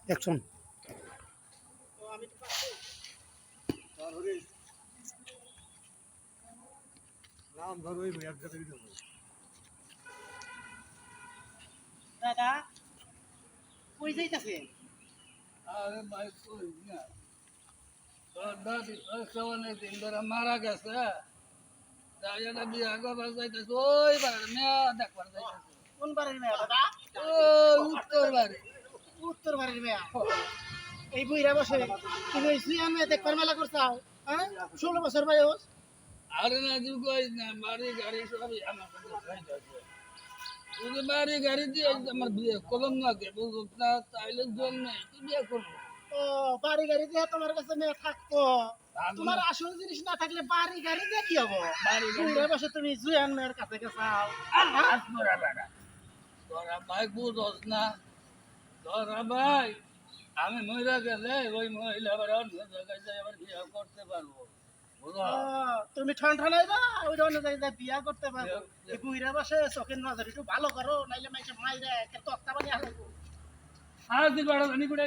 Action. দাদা কই যাইতাছেন? আরে ভাই কই না তোর দাদি অনেক দিন ধরে মারা গেছে তাই একটা বিয়া করবার যাইতেছে ওই বাড়ি মেয়া দেখবার যাইতেছে কোন বাড়ির মেয়া দাদা? ওই উত্তর বাড়ি উত্তর বাড়ির মেয়া। এই বুইরা বসে তুমি ওই সুইয়া মেয়ে দেখবার মেলা করছাও? হ্যাঁ, 16 বছর বয়স। আরে না তুই কই না বাড়ি গাড়ি সবই আমার কাছে খাইতেছে তুই বাড়ি গাড়ি দিয়ে আমার বিয়ে কলম না কে বুঝছ না তাইলে জল নেই তুই বিয়ে করবো ও বাড়ি গাড়ি দিয়ে তোমার কাছে মেয়ে থাকতো, তোমার আসল জিনিস না থাকলে বাড়ি গাড়ি দিয়ে কি হবো? বাড়ি গাড়ি বুইরা বসে তুমি জুয়ান মেয়ের কাছে গেছাও। তোরা বেড়া তোরা ভাই বুঝস না তোরা ভাই আমি মহিলা গেলে ওই মহিলা আবার অন্য জায়গায় যাই আবার বিয়ে করতে পারবো বুঝো ও, তুমি ঠন ঠনাইবা ওই অন্য জায়গায় বিয়া করতে পারো। এই বুইরা বসে চোখের নজর একটু ভালো করো, নাইলে মাইসে মাইরে একটা তক্তা বানিয়ে হালাইবো। আর তুই বাড়া জানি কুড়ে